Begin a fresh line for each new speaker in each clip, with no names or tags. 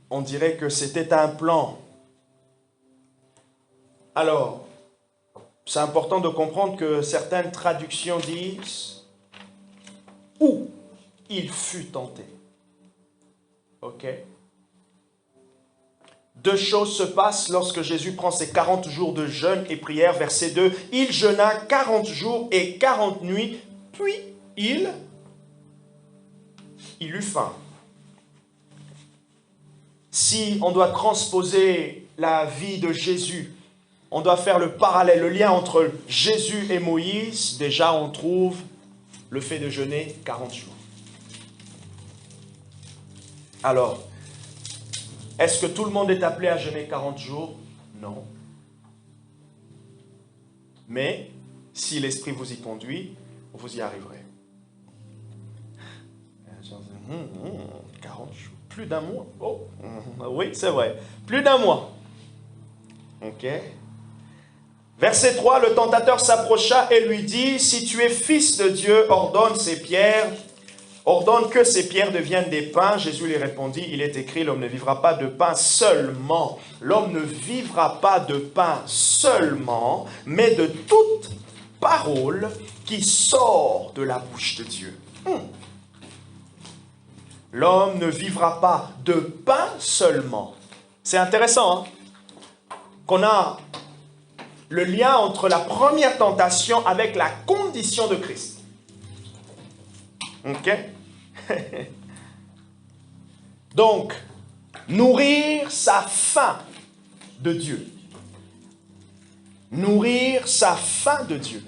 on dirait que c'était un plan. Alors, c'est important de comprendre que certaines traductions disent « où il fut tenté ». Ok? Deux choses se passent lorsque Jésus prend ses 40 jours de jeûne et prière. Verset 2, « Il jeûna 40 jours et 40 nuits, puis il eut faim. » Si on doit transposer la vie de Jésus, on doit faire le parallèle, le lien entre Jésus et Moïse. Déjà, on trouve le fait de jeûner 40 jours. Alors, est-ce que tout le monde est appelé à jeûner 40 jours? Non. Mais, si l'Esprit vous y conduit, vous y arriverez. 40 jours, plus d'un mois. Oh, oui, c'est vrai. Plus d'un mois. Ok. Verset 3, le tentateur s'approcha et lui dit, « Si tu es fils de Dieu, ordonne que ces pierres deviennent des pains. » Jésus lui répondit, « Il est écrit, l'homme ne vivra pas de pain seulement. » L'homme ne vivra pas de pain seulement, mais de toute parole qui sort de la bouche de Dieu. L'homme ne vivra pas de pain seulement. C'est intéressant, hein? Qu'on a le lien entre la première tentation avec la condition de Christ. Ok? Donc, nourrir sa faim de Dieu. Nourrir sa faim de Dieu.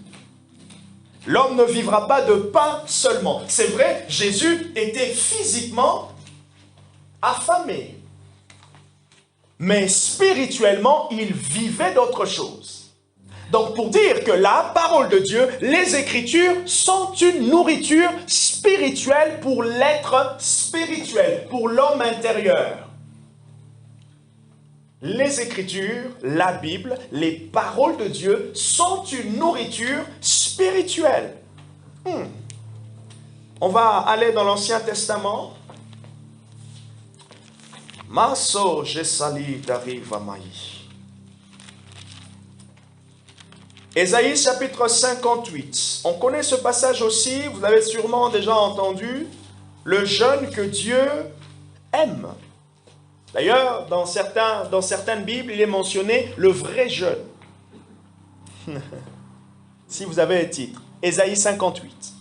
L'homme ne vivra pas de pain seulement. C'est vrai, Jésus était physiquement affamé. Mais spirituellement, il vivait d'autre chose. Donc, pour dire que la parole de Dieu, les Écritures sont une nourriture spirituelle pour l'être spirituel, pour l'homme intérieur. Les Écritures, la Bible, les paroles de Dieu sont une nourriture spirituelle. On va aller dans l'Ancien Testament. Maso Jesali Darivamai. Ésaïe chapitre 58. On connaît ce passage aussi, vous l'avez sûrement déjà entendu. Le jeûne que Dieu aime. D'ailleurs, dans certaines Bibles, il est mentionné le vrai jeûne. Si vous avez le titre. Ésaïe 58.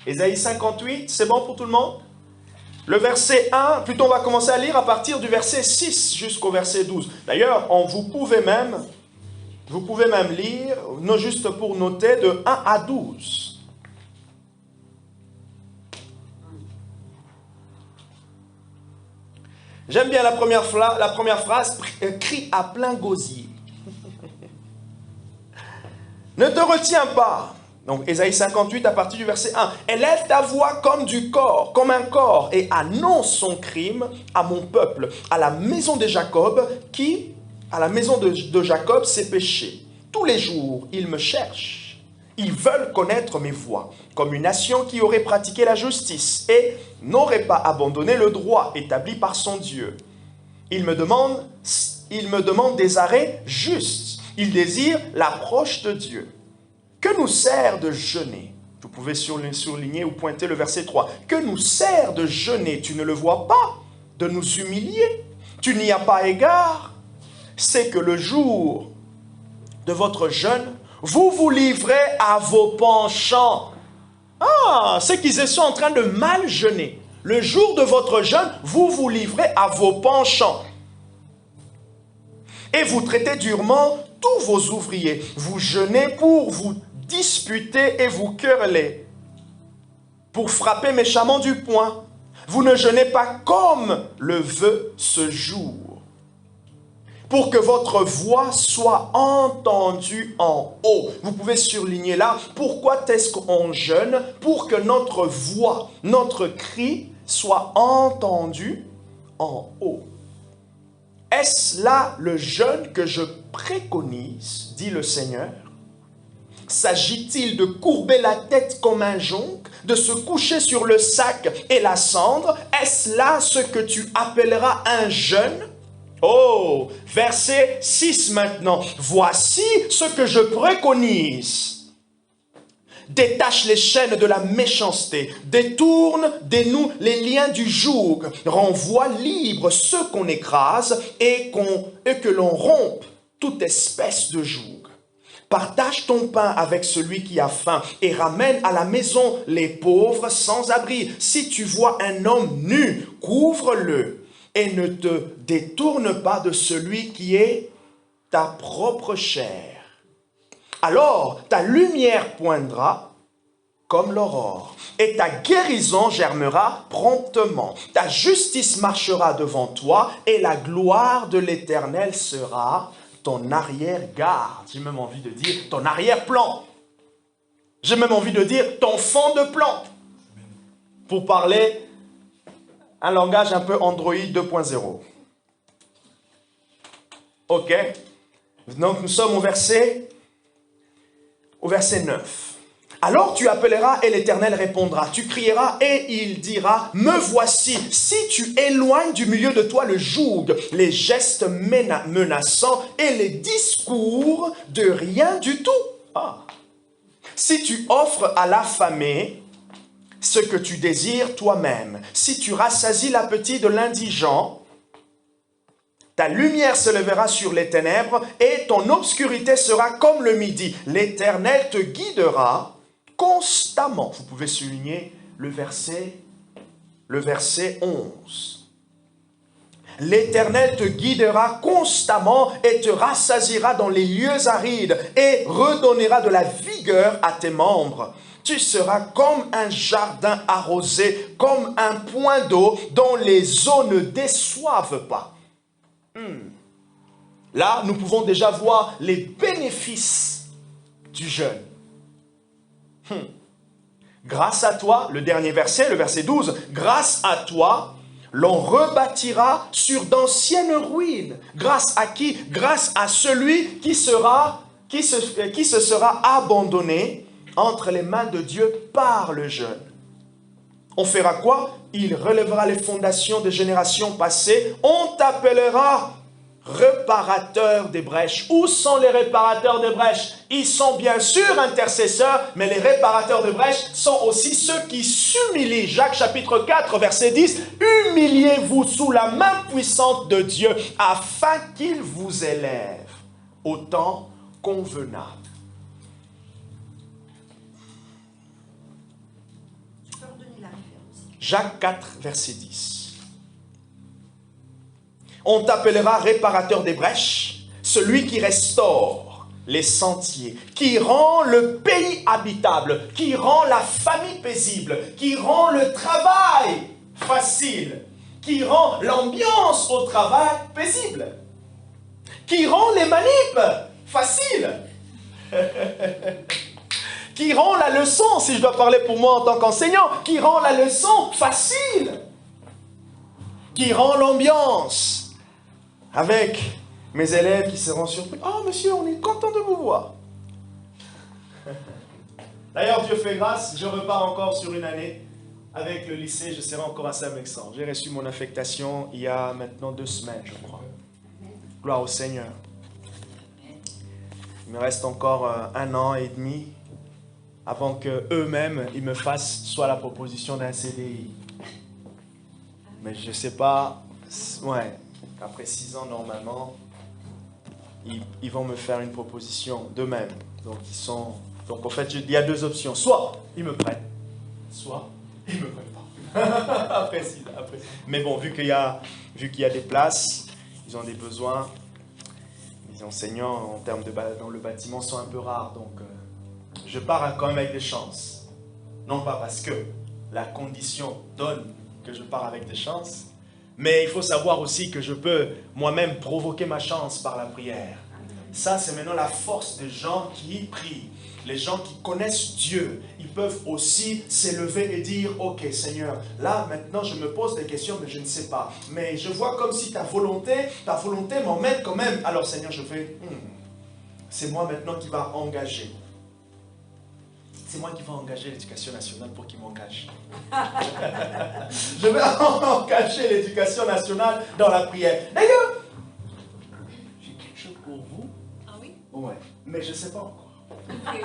Ésaïe 58, c'est bon pour tout le monde? Le verset 1, plutôt on va commencer à lire à partir du verset 6 jusqu'au verset 12. D'ailleurs, vous pouvez même lire, non juste pour noter, de 1 à 12. J'aime bien la première phrase, crie à plein gosier. Ne te retiens pas. Donc, Ésaïe 58, à partir du verset 1. Élève ta voix comme un corps, et annonce son crime à mon peuple, à la maison de Jacob, ses péchés. Tous les jours, ils me cherchent. Ils veulent connaître mes voies, comme une nation qui aurait pratiqué la justice et n'aurait pas abandonné le droit établi par son Dieu. Ils me demandent des arrêts justes. Ils désirent l'approche de Dieu. Que nous sert de jeûner? Vous pouvez souligner ou pointer le verset 3. Que nous sert de jeûner? Tu ne le vois pas? De nous humilier? Tu n'y as pas égard? C'est que le jour de votre jeûne, vous vous livrez à vos penchants. Ah, c'est qu'ils sont en train de mal jeûner. Le jour de votre jeûne, vous vous livrez à vos penchants. Et vous traitez durement tous vos ouvriers. Vous jeûnez pour vous disputer et vous quereller, pour frapper méchamment du poing. Vous ne jeûnez pas comme le veut ce jour, pour que votre voix soit entendue en haut. Vous pouvez surligner là, pourquoi est-ce qu'on jeûne? Pour que notre voix, notre cri soit entendu en haut. Est-ce là le jeûne que je préconise, dit le Seigneur? S'agit-il de courber la tête comme un jonc, de se coucher sur le sac et la cendre? Est-ce là ce que tu appelleras un jeûne? Oh, verset 6 maintenant. Voici ce que je préconise. Détache les chaînes de la méchanceté, détourne de nous les liens du joug, renvoie libre ceux qu'on écrase et que l'on rompe toute espèce de joug. Partage ton pain avec celui qui a faim et ramène à la maison les pauvres sans abri. Si tu vois un homme nu, couvre-le et ne te détourne pas de celui qui est ta propre chair. Alors ta lumière poindra comme l'aurore, et ta guérison germera promptement. Ta justice marchera devant toi, et la gloire de l'Éternel sera ton arrière-garde. J'ai même envie de dire ton arrière-plan. J'ai même envie de dire ton fond de plan. Pour parler un langage un peu Android 2.0. Ok. Donc nous sommes au verset 9. Alors tu appelleras et l'Éternel répondra. Tu crieras et il dira, me voici. Si tu éloignes du milieu de toi le joug, les gestes menaçants et les discours de rien du tout. Si tu offres à l'affamé ce que tu désires toi-même, si tu rassasies l'appétit de l'indigent, ta lumière se lèvera sur les ténèbres et ton obscurité sera comme le midi. L'Éternel te guidera constamment. Vous pouvez souligner le verset 11. L'Éternel te guidera constamment et te rassasiera dans les lieux arides et redonnera de la vigueur à tes membres. Tu seras comme un jardin arrosé, comme un point d'eau dont les eaux ne déçoivent pas. Là, nous pouvons déjà voir les bénéfices du jeûne. Grâce à toi, le dernier verset, le verset 12, grâce à toi, l'on rebâtira sur d'anciennes ruines. Grâce à qui? Grâce à celui qui se sera abandonné entre les mains de Dieu par le jeûne. On fera quoi? Il relèvera les fondations des générations passées. On t'appellera réparateur des brèches. Où sont les réparateurs des brèches? Ils sont bien sûr intercesseurs, mais les réparateurs de brèches sont aussi ceux qui s'humilient. Jacques chapitre 4, verset 10. Humiliez-vous sous la main puissante de Dieu, afin qu'il vous élève au temps convenable. Jacques 4, verset 10. On t'appellera réparateur des brèches, celui qui restaure les sentiers, qui rend le pays habitable, qui rend la famille paisible, qui rend le travail facile, qui rend l'ambiance au travail paisible, qui rend les manips faciles, qui rend la leçon, si je dois parler pour moi en tant qu'enseignant, qui rend la leçon facile, qui rend l'ambiance avec mes élèves qui seront surpris. « Oh monsieur, on est content de vous voir. » D'ailleurs, Dieu fait grâce, je repars encore sur une année avec le lycée, je serai encore à Saint-Mexan. J'ai reçu mon affectation il y a maintenant 2 semaines, je crois. Gloire au Seigneur. Il me reste encore 1 an et demi avant qu'eux-mêmes, ils me fassent soit la proposition d'un CDI. Mais je ne sais pas, après 6 ans, normalement, ils vont me faire une proposition d'eux-mêmes. Donc, en fait, il y a 2 options. Soit ils me prennent, soit ils ne me prennent pas. après. Mais bon, vu qu'il y a des places, ils ont des besoins. Les enseignants, en termes dans le bâtiment, sont un peu rares. Donc, je pars quand même avec des chances. Non pas parce que la condition donne que je pars avec des chances, mais il faut savoir aussi que je peux moi-même provoquer ma chance par la prière. Ça, c'est maintenant la force des gens qui prient. Les gens qui connaissent Dieu, ils peuvent aussi s'élever et dire, « Ok, Seigneur, là, maintenant, je me pose des questions, mais je ne sais pas. Mais je vois comme si ta volonté m'emmène quand même. Alors, Seigneur, je fais, c'est moi maintenant qui va engager. c'est moi qui vais engager l'éducation nationale pour qu'il m'engage. Je vais engager l'éducation nationale dans la prière. D'ailleurs, j'ai quelque chose pour vous.
Ah oui?
Ouais, mais je ne sais pas encore.
Okay.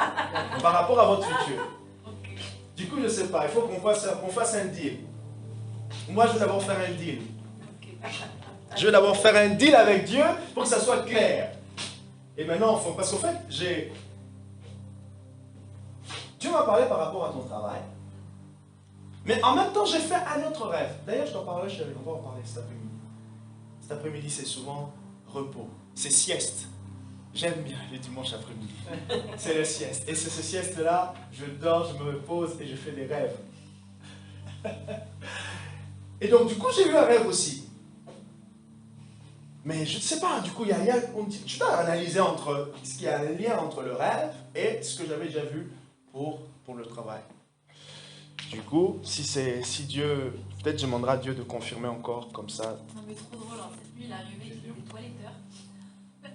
Par rapport à votre futur.
Okay.
Du coup, je ne sais pas, il faut qu'on fasse un deal. Moi, je vais d'abord faire un deal.
Okay.
Je vais d'abord faire un deal avec Dieu pour que ça soit clair. Et maintenant, parce qu'en fait, Dieu m'a parlé par rapport à ton travail. Mais en même temps, j'ai fait un autre rêve. D'ailleurs, je t'en parlerai, on va en parler cet après-midi. Cet après-midi, c'est souvent repos. C'est sieste. J'aime bien les dimanches après-midi. C'est le sieste. Et c'est ce sieste-là, je dors, je me repose et je fais des rêves. Et donc, du coup, j'ai eu un rêve aussi. Mais je ne sais pas, du coup, je dois analyser ce qu'il y a un lien entre le rêve et ce que j'avais déjà vu pour le travail. Du coup, si Dieu, peut-être je demanderai à Dieu de confirmer encore comme ça.
Non mais trop drôle, hein. Cette nuit il est arrivé, il était toiletteur. Il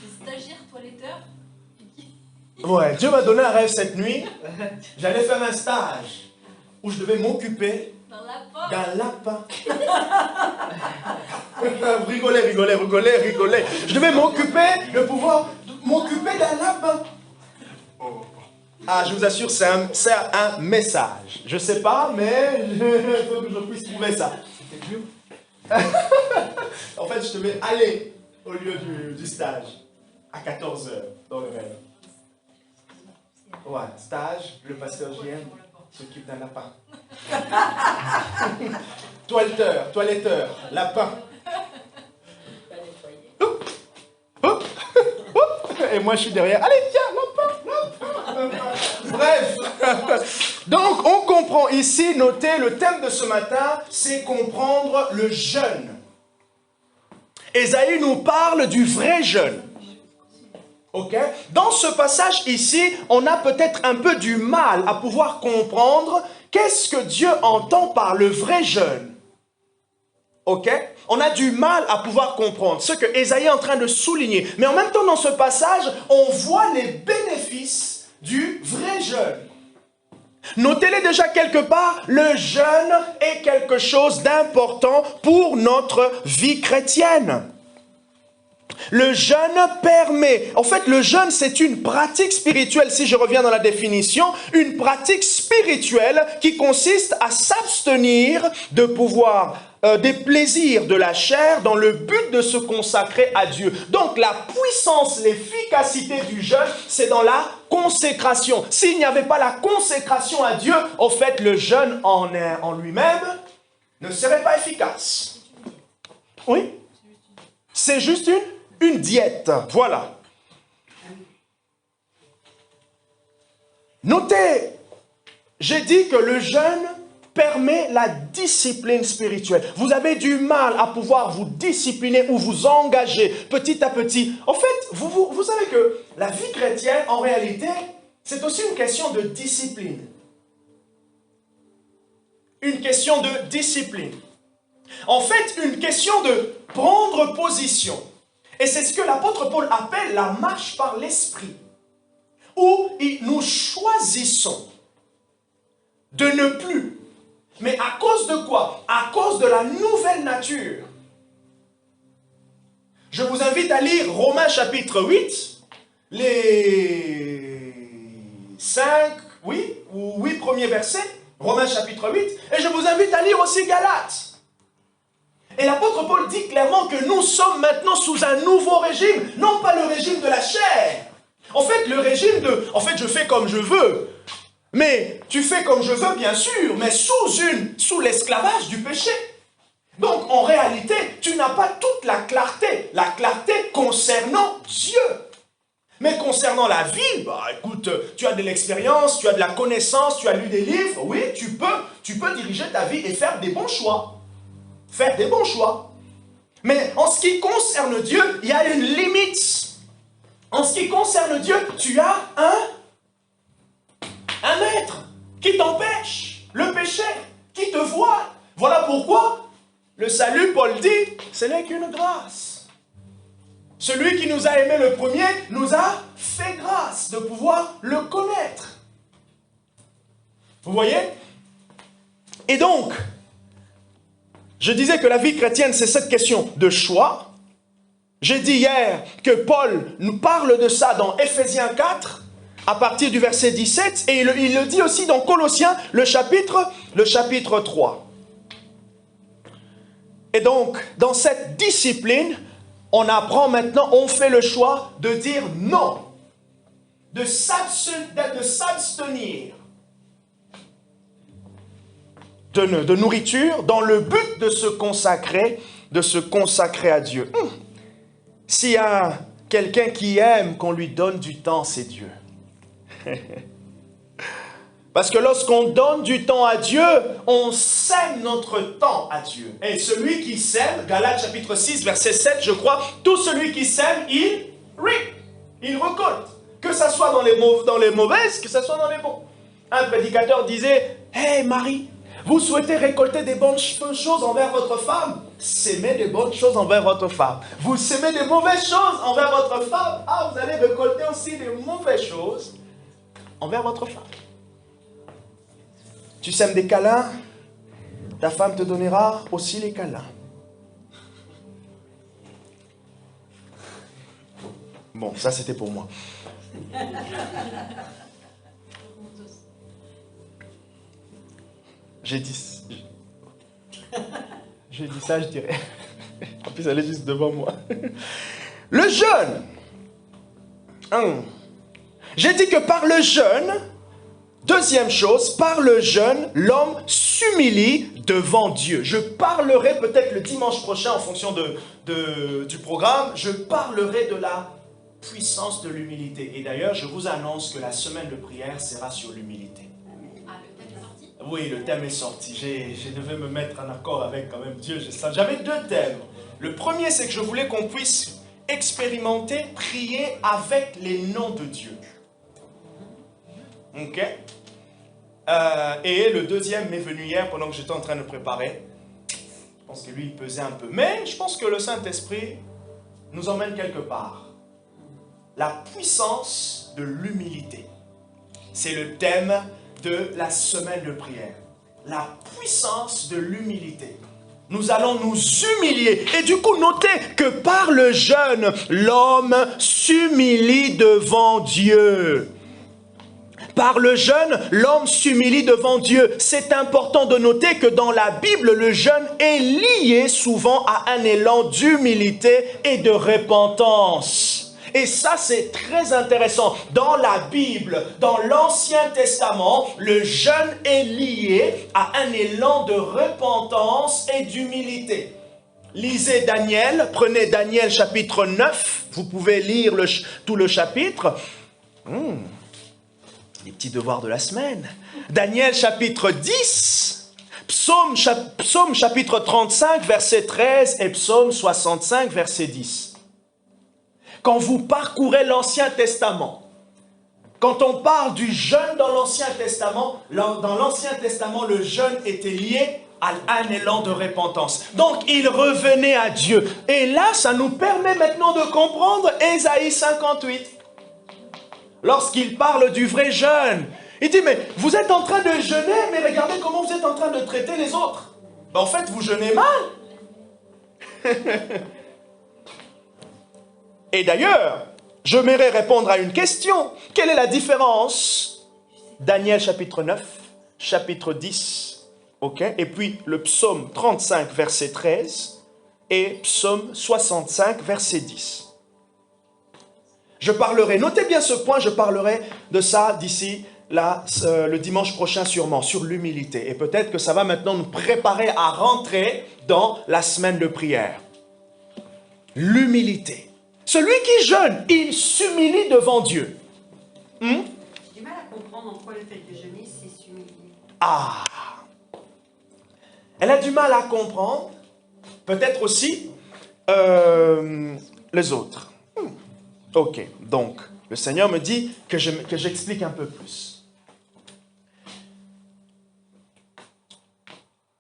était stagiaire toiletteur.
Ouais, Dieu m'a donné un rêve cette nuit. J'allais faire un stage où je devais m'occuper d'un lapin. Rigolez. Je devais m'occuper d'un lapin. Ah, je vous assure, c'est un message. Je ne sais pas, mais il faut que je puisse trouver ça. C'était Dieu. En fait, je devais aller au lieu du stage à 14h dans le rêve. Ouais, stage, le pasteur JM s'occupe d'un lapin. Toiletteur, lapin. Et moi je suis derrière. Allez, tiens, lapin. Bref. Donc on comprend ici, notez, le thème de ce matin, c'est comprendre le jeûne. Ésaïe nous parle du vrai jeûne. Ok? Dans ce passage ici, on a peut-être un peu du mal à pouvoir comprendre qu'est-ce que Dieu entend par le vrai jeûne. Ok? On a du mal à pouvoir comprendre ce que Ésaïe est en train de souligner. Mais en même temps, dans ce passage, on voit les bénéfices du vrai jeûne. Notez-les déjà quelque part, le jeûne est quelque chose d'important pour notre vie chrétienne. Le jeûne permet, en fait le jeûne c'est une pratique spirituelle, si je reviens dans la définition, une pratique spirituelle qui consiste à s'abstenir de pouvoir des plaisirs de la chair dans le but de se consacrer à Dieu. Donc la puissance, l'efficacité du jeûne, c'est dans la consécration. S'il n'y avait pas la consécration à Dieu, en fait le jeûne en lui-même ne serait pas efficace. Oui, c'est juste une diète, voilà. Notez, j'ai dit que le jeûne permet la discipline spirituelle. Vous avez du mal à pouvoir vous discipliner ou vous engager petit à petit. En fait, vous savez que la vie chrétienne, en réalité, c'est aussi une question de discipline. Une question de discipline. En fait, une question de prendre position. Et c'est ce que l'apôtre Paul appelle la marche par l'esprit. Où nous choisissons de ne plus. Mais à cause de quoi? À cause de la nouvelle nature. Je vous invite à lire Romains chapitre 8, les 5, ou 8 premiers versets. Romains chapitre 8. Et je vous invite à lire aussi Galates. Et l'apôtre Paul dit clairement que nous sommes maintenant sous un nouveau régime, non pas le régime de la chair. En fait, le régime de... En fait, je fais comme je veux. Mais tu fais comme je veux, bien sûr, mais sous l'esclavage du péché. Donc, en réalité, tu n'as pas toute la clarté concernant Dieu. Mais concernant la vie, bah écoute, tu as de l'expérience, tu as de la connaissance, tu as lu des livres, oui, tu peux diriger ta vie et faire des bons choix. Faire des bons choix. Mais en ce qui concerne Dieu, il y a une limite. En ce qui concerne Dieu, tu as un maître qui t'empêche, le péché, qui te voit. Voilà pourquoi le salut, Paul dit, ce n'est qu'une grâce. Celui qui nous a aimés le premier nous a fait grâce de pouvoir le connaître. Vous voyez? Et donc, je disais que la vie chrétienne, c'est cette question de choix. J'ai dit hier que Paul nous parle de ça dans Éphésiens 4, à partir du verset 17, et il le dit aussi dans Colossiens, le chapitre 3. Et donc, dans cette discipline, on apprend maintenant, on fait le choix de dire non, de s'abstenir de nourriture dans le but de se consacrer à Dieu. S'il y a quelqu'un qui aime qu'on lui donne du temps, c'est Dieu. Parce que lorsqu'on donne du temps à Dieu, on sème notre temps à Dieu. Et celui qui sème, Galates chapitre 6, verset 7, je crois, tout celui qui sème, il récolte. Que ça soit dans les mauvaises, que ça soit dans les bons. Un prédicateur disait, « Hey Marie, vous souhaitez récolter des bonnes choses envers votre femme? Sémez des bonnes choses envers votre femme. Vous sémez des mauvaises choses envers votre femme, vous allez récolter aussi des mauvaises choses envers votre femme. Tu sèmes des câlins, ta femme te donnera aussi les câlins. » Bon, ça c'était pour moi. J'ai dit ça, je dirais. En plus, elle est juste devant moi. Le jeûne. J'ai dit que par le jeûne, deuxième chose, par le jeûne, l'homme s'humilie devant Dieu. Je parlerai peut-être le dimanche prochain, en fonction du programme, je parlerai de la puissance de l'humilité. Et d'ailleurs, je vous annonce que la semaine de prière sera sur l'humilité.
Ah, le thème est sorti?
Oui, le thème est sorti. Je devais me mettre en accord avec quand même Dieu. J'avais deux thèmes. Le premier, c'est que je voulais qu'on puisse expérimenter, prier avec les noms de Dieu. Ok? Et le deuxième m'est venu hier pendant que j'étais en train de préparer. Je pense que lui, il pesait un peu. Mais je pense que le Saint-Esprit nous emmène quelque part. La puissance de l'humilité. C'est le thème de la semaine de prière. La puissance de l'humilité. Nous allons nous humilier. Et du coup, notez que par le jeûne, l'homme s'humilie devant Dieu. Par le jeûne, l'homme s'humilie devant Dieu. C'est important de noter que dans la Bible, le jeûne est lié souvent à un élan d'humilité et de repentance. Et ça, c'est très intéressant. Dans la Bible, dans l'Ancien Testament, le jeûne est lié à un élan de repentance et d'humilité. Lisez Daniel, prenez Daniel chapitre 9, vous pouvez lire tout le chapitre. Les petits devoirs de la semaine. Daniel chapitre 10, Psaume chapitre 35, verset 13 et Psaume 65, verset 10. Quand vous parcourez l'Ancien Testament, quand on parle du jeûne dans l'Ancien Testament, le jeûne était lié à un élan de repentance. Donc, il revenait à Dieu. Et là, ça nous permet maintenant de comprendre Ésaïe 58. Lorsqu'il parle du vrai jeûne, il dit, mais vous êtes en train de jeûner, mais regardez comment vous êtes en train de traiter les autres. En fait, vous jeûnez mal. Et d'ailleurs, j'aimerais répondre à une question. Quelle est la différence? Daniel chapitre 9, chapitre 10, ok? Et puis le psaume 35, verset 13 et psaume 65, verset 10. Je parlerai, notez bien ce point, je parlerai de ça d'ici le dimanche prochain sûrement, sur l'humilité. Et peut-être que ça va maintenant nous préparer à rentrer dans la semaine de prière. L'humilité. Celui qui jeûne, il s'humilie devant Dieu.
J'ai du mal à comprendre en quoi le fait de jeûner, c'est s'humilier.
Ah! Elle a du mal à comprendre, peut-être aussi, les autres. Ok, donc, le Seigneur me dit que j'explique un peu plus.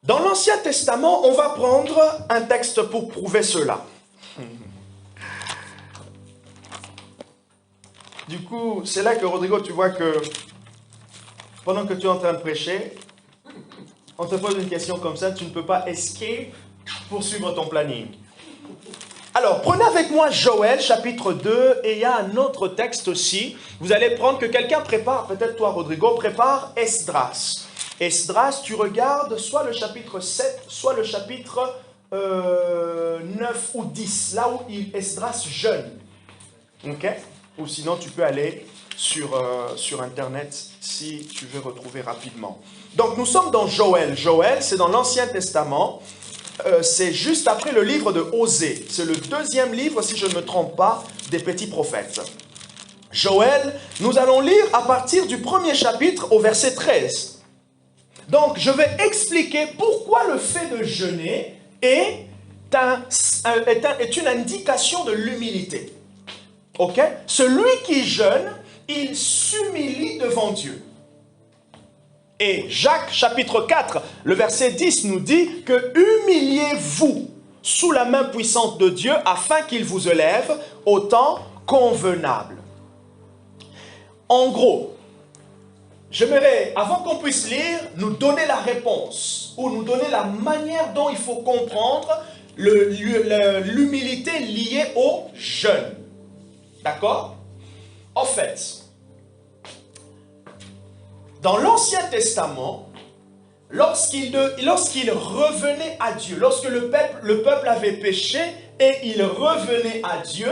Dans l'Ancien Testament, on va prendre un texte pour prouver cela. Du coup, c'est là que, Rodrigo, tu vois que pendant que tu es en train de prêcher, on te pose une question comme ça, tu ne peux pas escape pour suivre ton planning. Alors, prenez avec moi Joël, chapitre 2, et il y a un autre texte aussi. Vous allez prendre que quelqu'un prépare, peut-être toi, Rodrigo, prépare Esdras. Esdras, tu regardes soit le chapitre 7, soit le chapitre 9 ou 10, là où Esdras jeûne. Ok? Ou sinon, tu peux aller sur Internet si tu veux retrouver rapidement. Donc, nous sommes dans Joël. Joël, c'est dans l'Ancien Testament. C'est juste après le livre de Osée. C'est le deuxième livre, si je ne me trompe pas, des petits prophètes. Joël, nous allons lire à partir du premier chapitre au verset 13. Donc, je vais expliquer pourquoi le fait de jeûner est une indication de l'humilité. Ok? Celui qui jeûne, il s'humilie devant Dieu. Et Jacques, chapitre 4, le verset 10 nous dit que « Humiliez-vous sous la main puissante de Dieu afin qu'il vous élève au temps convenable. » En gros, j'aimerais, avant qu'on puisse lire, nous donner la réponse ou nous donner la manière dont il faut comprendre l'humilité liée au jeûne. D'accord? En fait, dans l'Ancien Testament, lorsqu'il revenait à Dieu, lorsque le peuple avait péché et il revenait à Dieu,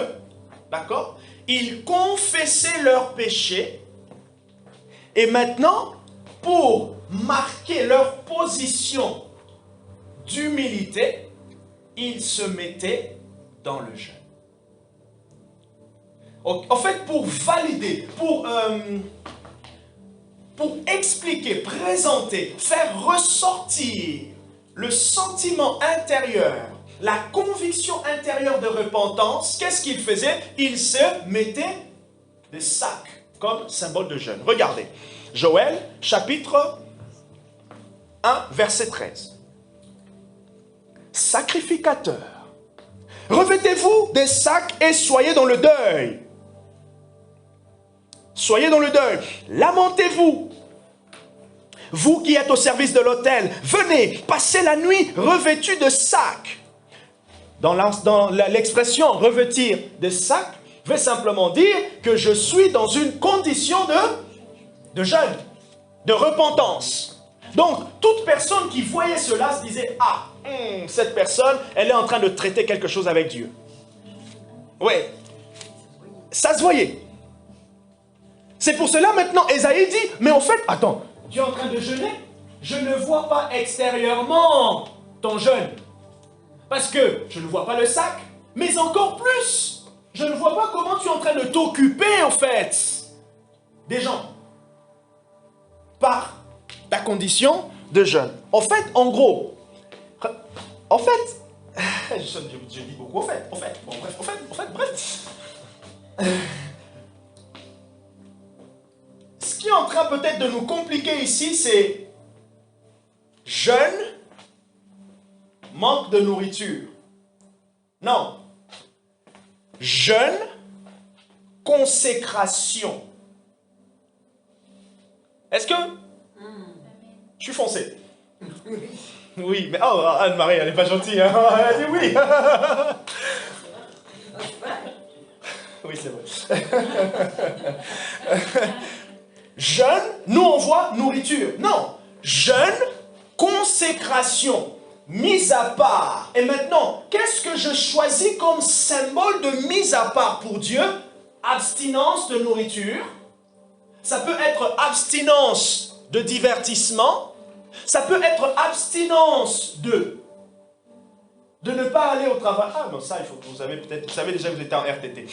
d'accord, ils confessaient leurs péchés et maintenant, pour marquer leur position d'humilité, ils se mettaient dans le jeûne. En fait, pour valider, pour expliquer, présenter, faire ressortir le sentiment intérieur, la conviction intérieure de repentance, qu'est-ce qu'il faisait? Il se mettait des sacs comme symbole de jeûne. Regardez, Joël, chapitre 1, verset 13. Sacrificateurs, revêtez-vous des sacs et soyez dans le deuil. Soyez dans le deuil. Lamentez-vous. Vous qui êtes au service de l'autel, venez, passez la nuit revêtus de sacs. Dans l'expression revêtir de sacs, veut simplement dire que je suis dans une condition de jeûne, de repentance. Donc, toute personne qui voyait cela se disait, ah, cette personne, elle est en train de traiter quelque chose avec Dieu. Oui, ça se voyait. C'est pour cela maintenant, Ésaïe dit, mais en fait, attends, tu es en train de jeûner? Je ne vois pas extérieurement ton jeûne. Parce que je ne vois pas le sac, mais encore plus, je ne vois pas comment tu es en train de t'occuper, en fait, des gens. Par ta condition de jeûne. En fait, en gros, je dis beaucoup bref. Ce qui est en train peut-être de nous compliquer ici, c'est jeûne, manque de nourriture. Non. Jeûne, consécration. Est-ce que... Je suis foncé. Oui, mais... Oh, Anne-Marie, elle n'est pas gentille. Hein? Elle dit oui. Oui, c'est vrai. Jeûne, nous on voit nourriture. Non. Jeûne, consécration, mise à part. Et maintenant, qu'est-ce que je choisis comme symbole de mise à part pour Dieu? Abstinence de nourriture. Ça peut être abstinence de divertissement. Ça peut être abstinence de ne pas aller au travail. Ah non, ça, il faut que vous savez déjà que vous étiez en RTT.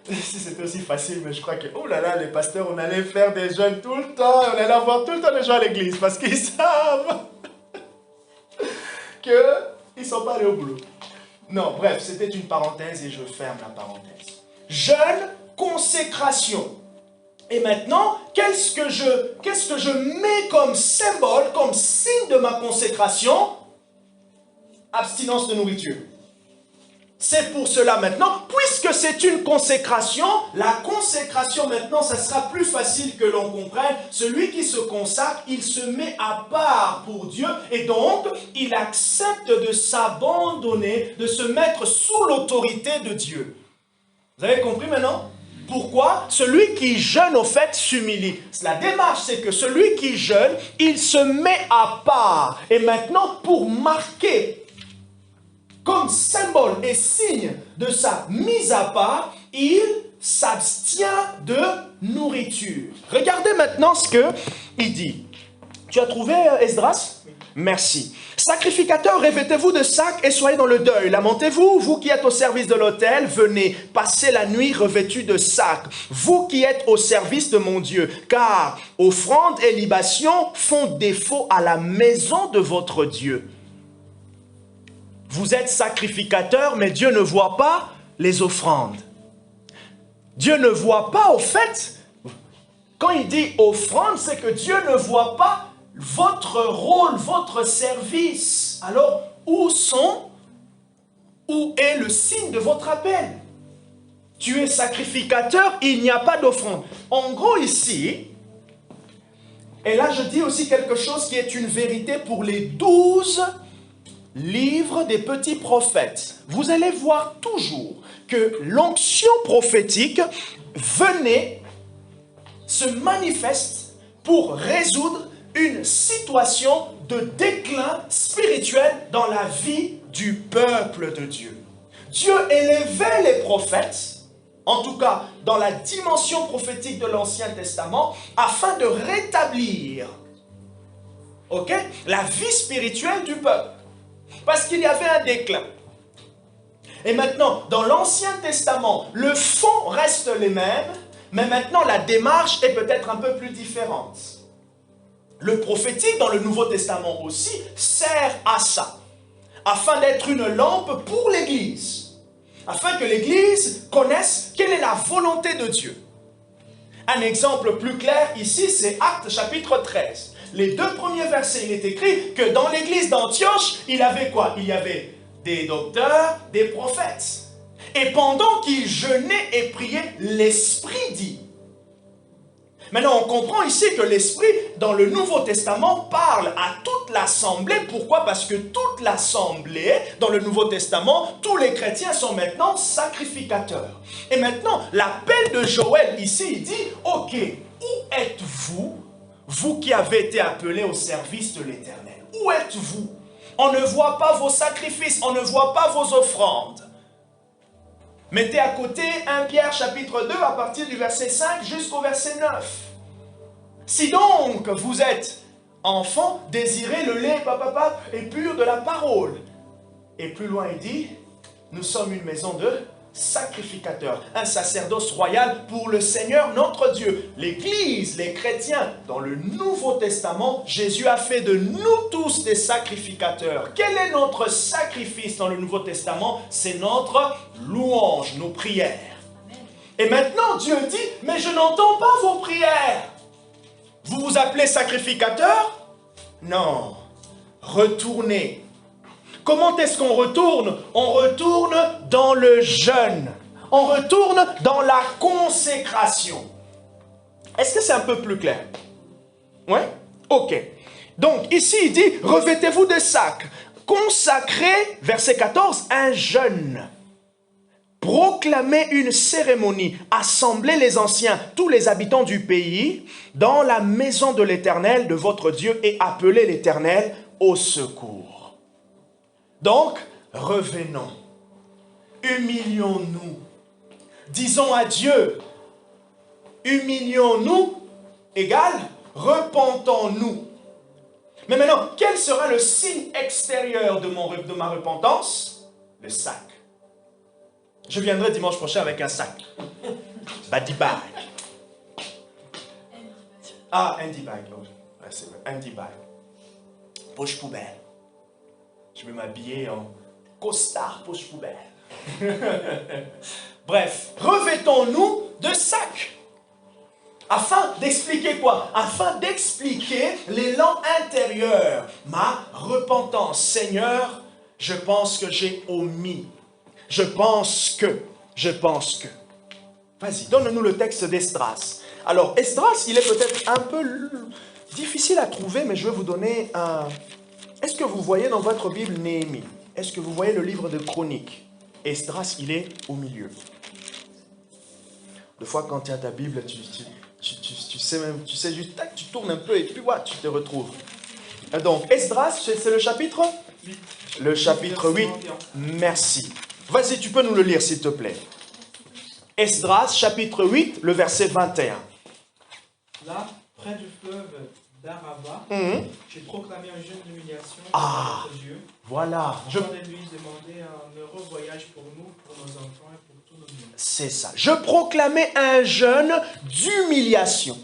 Si c'était aussi facile, mais je crois que, oh là là, les pasteurs, on allait faire des jeûnes tout le temps. On allait avoir tout le temps des gens à l'église parce qu'ils savent qu'ils ne sont pas allés au boulot. Non, bref, c'était une parenthèse et je ferme la parenthèse. Jeûne, consécration. Et maintenant, qu'est-ce que je mets comme symbole, comme signe de ma consécration? Abstinence de nourriture. C'est pour cela maintenant, puisque c'est une consécration, la consécration maintenant, ça sera plus facile que l'on comprenne. Celui qui se consacre, il se met à part pour Dieu et donc il accepte de s'abandonner, de se mettre sous l'autorité de Dieu. Vous avez compris maintenant? Pourquoi? Celui qui jeûne, au fait, s'humilie. La démarche, c'est que celui qui jeûne, il se met à part. Et maintenant, pour marquer comme symbole et signe de sa mise à part, il s'abstient de nourriture. Regardez maintenant ce qu'il dit. Tu as trouvé Esdras? Merci. Sacrificateurs, revêtez-vous de sacs et soyez dans le deuil. Lamentez-vous, vous qui êtes au service de l'autel, venez, passez la nuit revêtus de sacs. Vous qui êtes au service de mon Dieu, car offrandes et libations font défaut à la maison de votre Dieu. Vous êtes sacrificateurs, mais Dieu ne voit pas les offrandes. Dieu ne voit pas, au fait, quand il dit offrande, c'est que Dieu ne voit pas votre rôle, votre service. Alors, où est le signe de votre appel? Tu es sacrificateur, il n'y a pas d'offrande. En gros, ici, et là je dis aussi quelque chose qui est une vérité pour les 12 livre des petits prophètes, vous allez voir toujours que l'onction prophétique se manifeste pour résoudre une situation de déclin spirituel dans la vie du peuple de Dieu. Dieu élevait les prophètes, en tout cas dans la dimension prophétique de l'Ancien Testament, afin de rétablir la vie spirituelle du peuple. Parce qu'il y avait un déclin. Et maintenant, dans l'Ancien Testament, le fond reste les mêmes, mais maintenant la démarche est peut-être un peu plus différente. Le prophétique dans le Nouveau Testament aussi sert à ça, afin d'être une lampe pour l'Église, afin que l'Église connaisse quelle est la volonté de Dieu. Un exemple plus clair ici, c'est Actes chapitre 13. Les 2 premiers versets, il est écrit que dans l'église d'Antioche, il y avait quoi? Il y avait des docteurs, des prophètes. Et pendant qu'ils jeûnaient et priaient, l'Esprit dit. Maintenant, on comprend ici que l'Esprit, dans le Nouveau Testament, parle à toute l'assemblée. Pourquoi? Parce que toute l'assemblée, dans le Nouveau Testament, tous les chrétiens sont maintenant sacrificateurs. Et maintenant, l'appel de Joël ici, il dit, ok, où êtes-vous? Vous qui avez été appelés au service de l'Éternel, où êtes-vous? On ne voit pas vos sacrifices, on ne voit pas vos offrandes. Mettez à côté 1 Pierre chapitre 2 à partir du verset 5 jusqu'au verset 9. Si donc vous êtes enfants, désirez le lait et pur de la parole. Et plus loin il dit, nous sommes une maison de sacrificateur, un sacerdoce royal pour le Seigneur notre Dieu. L'Église, les chrétiens, dans le Nouveau Testament, Jésus a fait de nous tous des sacrificateurs. Quel est notre sacrifice dans le Nouveau Testament? C'est notre louange, nos prières. Et maintenant Dieu dit, mais je n'entends pas vos prières. Vous vous appelez sacrificateur? Non. Retournez. Comment est-ce qu'on retourne? On retourne dans le jeûne. On retourne dans la consécration. Est-ce que c'est un peu plus clair? Oui? Ok. Donc ici il dit, revêtez-vous de sacs. Consacrez, verset 14, un jeûne. Proclamez une cérémonie. Assemblez les anciens, tous les habitants du pays, dans la maison de l'Éternel, de votre Dieu, et appelez l'Éternel au secours. Donc, revenons, humilions-nous, disons à Dieu, humilions-nous, égale, repentons-nous. Mais maintenant, quel sera le signe extérieur de ma repentance? Le sac. Je viendrai dimanche prochain avec un sac. Body bag. Ah, handy bag. Ouais, c'est vrai, handy bag. Poche poubelle. Je vais m'habiller en costard poche poubelle. Bref, revêtons-nous de sacs. Afin d'expliquer quoi? Afin d'expliquer l'élan intérieur. Ma repentance. Seigneur, je pense que j'ai omis. Je pense que. Vas-y, donne-nous le texte d'Esdras. Alors, Esdras, il est peut-être un peu difficile à trouver, mais je vais vous donner un... Est-ce que vous voyez dans votre Bible Néhémie? Est-ce que vous voyez le livre de Chroniques? Esdras, il est au milieu. Des fois, quand tu as ta Bible, tu sais même, tu sais juste, tac, tu tournes un peu et puis voilà, tu te retrouves. Donc, Esdras, c'est le chapitre 8. Le chapitre 8. Merci. Vas-y, tu peux nous le lire, s'il te plaît. Esdras, chapitre 8, le verset 21.
Là, près du fleuve d'Araba, j'ai proclamé un jeûne d'humiliation
à
notre Dieu.
Voilà.
Je vais lui demander un heureux voyage pour nous, pour nos enfants et pour tous nos biens.
C'est ça. Je proclamais un jeûne d'humiliation.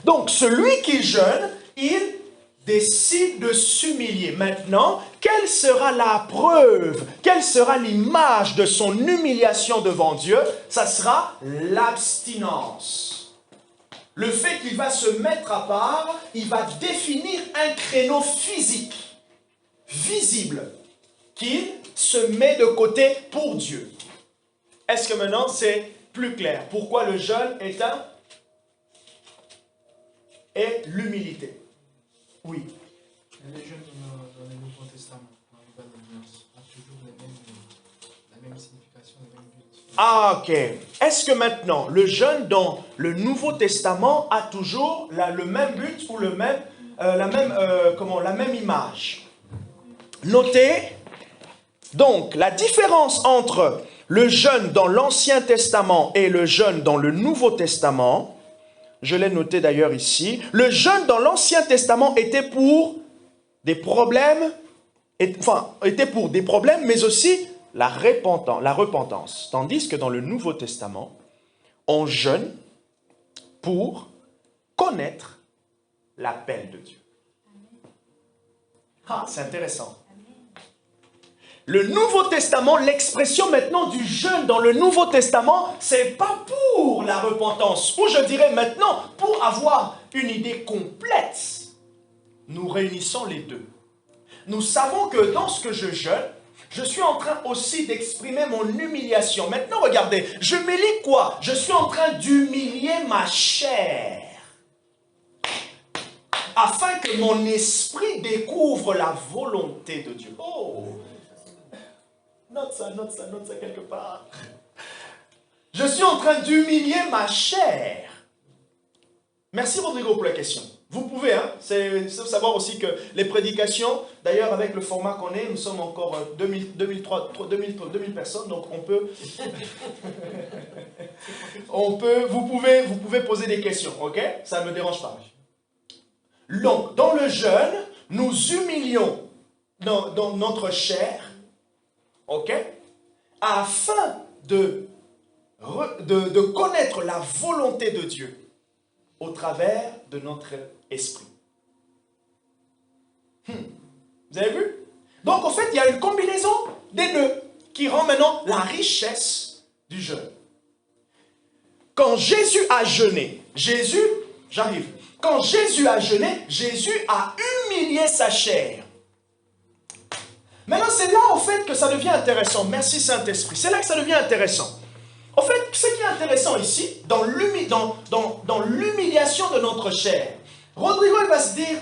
Donc, celui qui jeûne, il décide de s'humilier. Maintenant, quelle sera la preuve, quelle sera l'image de son humiliation devant Dieu? Ça sera l'abstinence. Le fait qu'il va se mettre à part, il va définir un créneau physique, visible, qu'il se met de côté pour Dieu. Est-ce que maintenant c'est plus clair? Pourquoi le jeûne est l'humilité? Oui.
Les jeûnes dans le Nouveau Testament, dans les Bibles, ont toujours la même signification, le même but.
Ah, ok. Est-ce que maintenant, le jeûne dans le Nouveau Testament a toujours le même but ou la même image? Notez, donc, la différence entre le jeûne dans l'Ancien Testament et le jeûne dans le Nouveau Testament, je l'ai noté d'ailleurs ici, le jeûne dans l'Ancien Testament était pour des problèmes, mais aussi la repentance. Tandis que dans le Nouveau Testament, on jeûne pour connaître l'appel de Dieu. Ah, c'est intéressant. Le Nouveau Testament, l'expression maintenant du jeûne dans le Nouveau Testament, c'est pas pour la repentance, ou je dirais maintenant, pour avoir une idée complète, nous réunissons les deux. Nous savons que dans ce que je jeûne, je suis en train aussi d'exprimer mon humiliation. Maintenant, regardez, je m'humilie quoi? Je suis en train d'humilier ma chair, afin que mon esprit découvre la volonté de Dieu. Oh! Note ça quelque part. Je suis en train d'humilier ma chair. Merci Rodrigo pour la question. Vous pouvez, c'est savoir aussi que les prédications, d'ailleurs avec le format qu'on est, nous sommes encore 2000 personnes, donc vous pouvez poser des questions, ok? Ça ne me dérange pas. Donc, dans le jeûne, nous humilions dans notre chair, ok, afin de connaître la volonté de Dieu au travers de notre esprit. Vous avez vu? Donc, en fait, il y a une combinaison des deux qui rend maintenant la richesse du jeûne. Quand Jésus a jeûné, Quand Jésus a jeûné, Jésus a humilié sa chair. Maintenant, c'est là, en fait, que ça devient intéressant. Merci, Saint-Esprit. C'est là que ça devient intéressant. En fait, ce qui est intéressant ici, dans l'humiliation de notre chair, Rodrigo, il va se dire,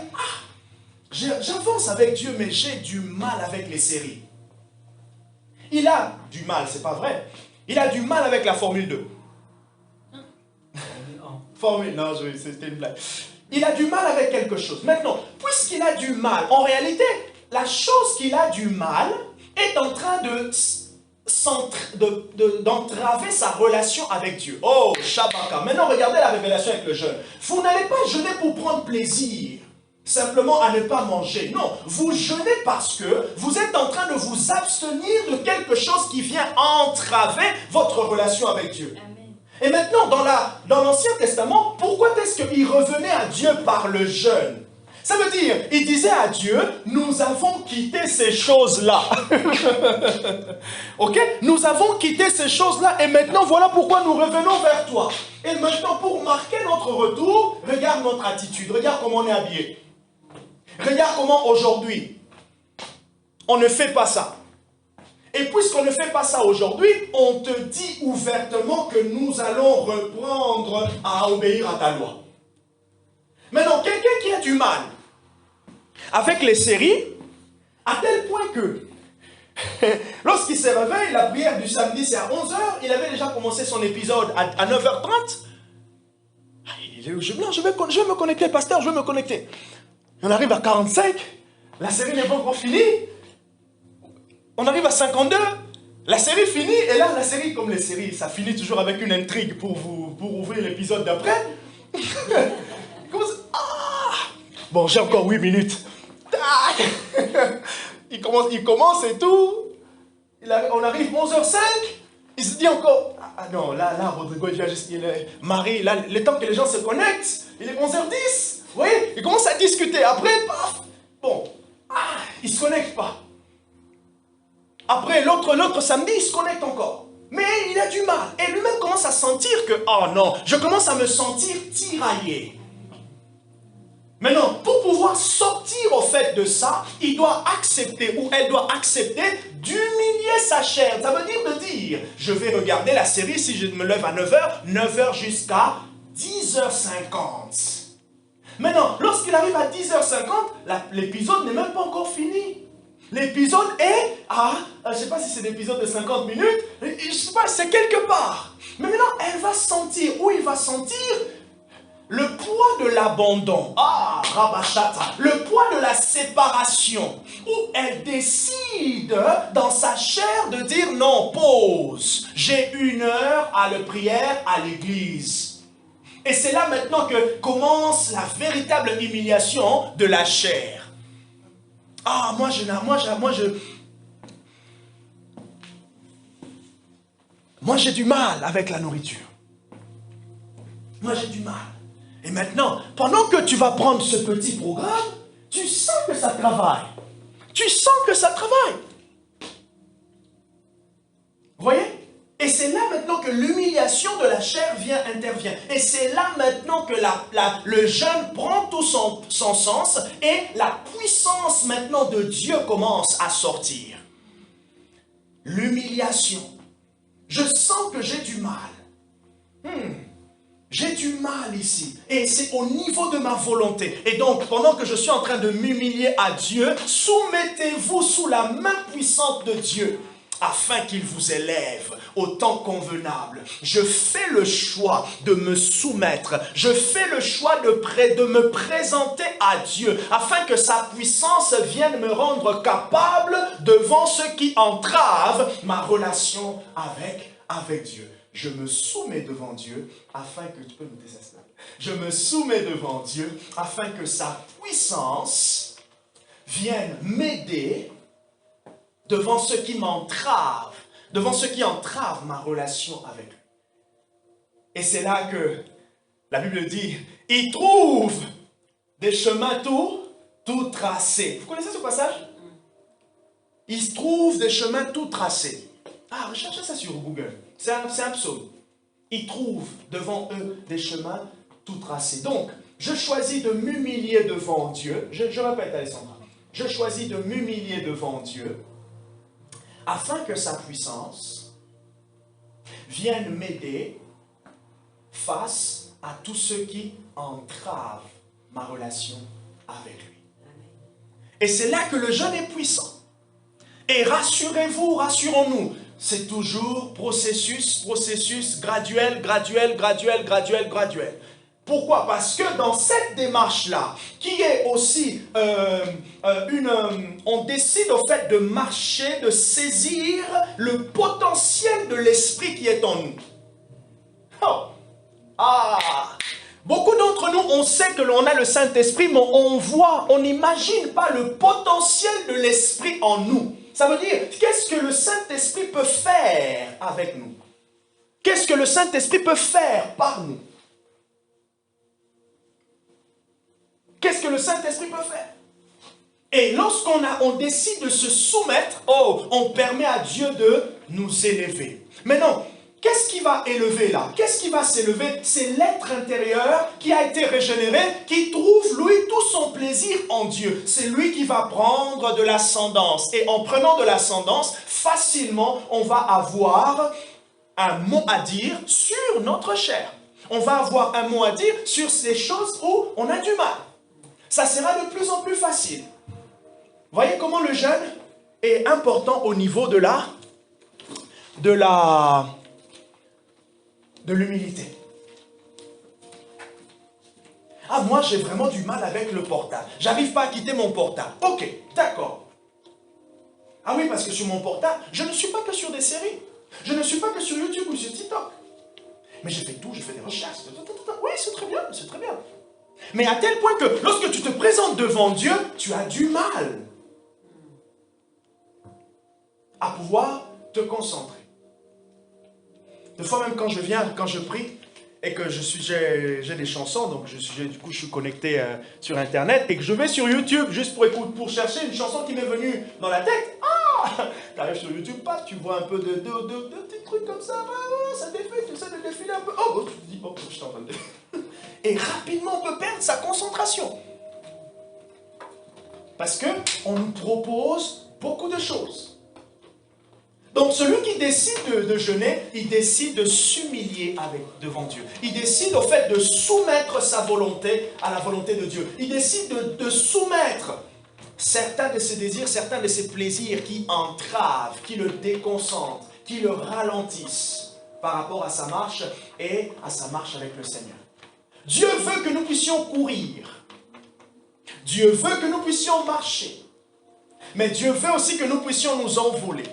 j'avance avec Dieu, mais j'ai du mal avec les séries. Il a du mal, c'est pas vrai. Il a du mal avec la Formule 2. Non, c'était une blague. Il a du mal avec quelque chose. Maintenant, puisqu'il a du mal, en réalité, la chose qu'il a du mal est en train d'entraver sa relation avec Dieu. Oh, Shabaka. Maintenant, regardez la révélation avec le jeûne. Vous n'allez pas jeûner pour prendre plaisir, simplement à ne pas manger. Non, vous jeûnez parce que vous êtes en train de vous abstenir de quelque chose qui vient entraver votre relation avec Dieu. Amen. Et maintenant, dans l'Ancien Testament, pourquoi est-ce qu'il revenait à Dieu par le jeûne? Ça veut dire, il disait à Dieu, nous avons quitté ces choses-là. Ok? Nous avons quitté ces choses-là et maintenant, voilà pourquoi nous revenons vers toi. Et maintenant, pour marquer notre retour, regarde notre attitude, regarde comment on est habillé. Regarde comment aujourd'hui, on ne fait pas ça. Et puisqu'on ne fait pas ça aujourd'hui, on te dit ouvertement que nous allons reprendre à obéir à ta loi. Maintenant, quelqu'un qui a du mal avec les séries, à tel point que lorsqu'il se réveille, la prière du samedi c'est à 11h, il avait déjà commencé son épisode à 9h30. Non, je vais me connecter, pasteur, je vais me connecter. On arrive à 45, la série n'est pas encore finie. On arrive à 52, la série finit, et là, la série, comme les séries, ça finit toujours avec une intrigue pour ouvrir l'épisode d'après. Bon, j'ai encore 8 minutes. Il commence et tout. On arrive 11h05. Il se dit encore, ah non, là, Rodrigo, il vient juste, Marie, là, le temps que les gens se connectent, il est 11h10. Vous voyez, il commence à discuter. Après, paf, bon, il ne se connecte pas. Après, l'autre samedi, il se connecte encore. Mais il a du mal. Et lui-même commence à sentir que, oh non, je commence à me sentir tiraillé. Maintenant, pour pouvoir sortir au fait de ça, il doit accepter, ou elle doit accepter d'humilier sa chair. Ça veut dire de dire, je vais regarder la série si je me lève à 9h, 9h jusqu'à 10h50. Maintenant, lorsqu'il arrive à 10h50, l'épisode n'est même pas encore fini. L'épisode est je ne sais pas si c'est l'épisode de 50 minutes, je ne sais pas, c'est quelque part. Mais maintenant, elle va sentir, ou il va sentir le poids de l'abandon, Rabachata, le poids de la séparation, où elle décide dans sa chair de dire non, pause, j'ai 1 heure à la prière à l'église. Et c'est là maintenant que commence la véritable humiliation de la chair. Moi j'ai du mal avec la nourriture. Moi j'ai du mal. Et maintenant, pendant que tu vas prendre ce petit programme, tu sens que ça travaille. Tu sens que ça travaille. Vous voyez? Et c'est là maintenant que l'humiliation de la chair intervient. Et c'est là maintenant que le jeûne prend tout son sens et la puissance maintenant de Dieu commence à sortir. L'humiliation. Je sens que j'ai du mal. J'ai du mal ici. Et c'est au niveau de ma volonté. Et donc, pendant que je suis en train de m'humilier à Dieu, soumettez-vous sous la main puissante de Dieu, afin qu'il vous élève au temps convenable. Je fais le choix de me soumettre. Je fais le choix de me présenter à Dieu, afin que sa puissance vienne me rendre capable devant ceux qui entravent ma relation avec Dieu. Je me soumets devant Dieu afin que... Tu peux noter ça, je me soumets devant Dieu afin que sa puissance vienne m'aider devant ceux qui m'entravent, ma relation avec lui. Et c'est là que la Bible dit, il trouve des chemins tout tracés. Vous connaissez ce passage? Il trouve des chemins tout tracés. Recherchez ça sur Google. C'est un psaume. Ils trouvent devant eux des chemins tout tracés. Donc, je choisis de m'humilier devant Dieu. Je répète, Alessandra. Je choisis de m'humilier devant Dieu afin que sa puissance vienne m'aider face à tous ceux qui entravent ma relation avec lui. Et c'est là que le jeûne est puissant. Et rassurez-vous, rassurons-nous, c'est toujours processus, graduel. Pourquoi? Parce que dans cette démarche-là, qui est aussi on décide au fait de marcher, de saisir le potentiel de l'esprit qui est en nous. Beaucoup d'entre nous, on sait que l'on a le Saint-Esprit, mais on n'imagine pas le potentiel de l'esprit en nous. Ça veut dire, qu'est-ce que le Saint-Esprit peut faire avec nous? Qu'est-ce que le Saint-Esprit peut faire par nous? Qu'est-ce que le Saint-Esprit peut faire? Et lorsqu'on décide de se soumettre, on permet à Dieu de nous élever. Maintenant, qu'est-ce qui va élever là? Qu'est-ce qui va s'élever? C'est l'être intérieur qui a été régénéré, qui trouve, lui, tout son plaisir en Dieu. C'est lui qui va prendre de l'ascendance. Et en prenant de l'ascendance, facilement, on va avoir un mot à dire sur notre chair. On va avoir un mot à dire sur ces choses où on a du mal. Ça sera de plus en plus facile. Voyez comment le jeûne est important au niveau de l'humilité. Ah, moi j'ai vraiment du mal avec le portable. J'arrive pas à quitter mon portable. Ok, d'accord. Ah oui, parce que sur mon portable, je ne suis pas que sur des séries. Je ne suis pas que sur YouTube ou sur TikTok. Mais j'ai fait tout, j'ai fait des recherches. Oui, c'est très bien, c'est très bien. Mais à tel point que lorsque tu te présentes devant Dieu, tu as du mal à pouvoir te concentrer. Des fois même quand je prie, et que j'ai des chansons, donc du coup je suis connecté sur Internet, et que je vais sur YouTube juste pour chercher une chanson qui m'est venue dans la tête. Ah, tu arrives sur YouTube, pas, tu vois un peu de petits trucs comme ça, ça défile, tu essaies de défiler un peu. Oh, tu te dis, oh, je suis en train de... Et rapidement on peut perdre sa concentration. Parce qu'on nous propose beaucoup de choses. Donc celui qui décide de jeûner, il décide de s'humilier devant Dieu. Il décide au fait de soumettre sa volonté à la volonté de Dieu. Il décide de soumettre certains de ses désirs, certains de ses plaisirs qui entravent, qui le déconcentrent, qui le ralentissent par rapport à sa marche et à sa marche avec le Seigneur. Dieu veut que nous puissions courir. Dieu veut que nous puissions marcher. Mais Dieu veut aussi que nous puissions nous envoler.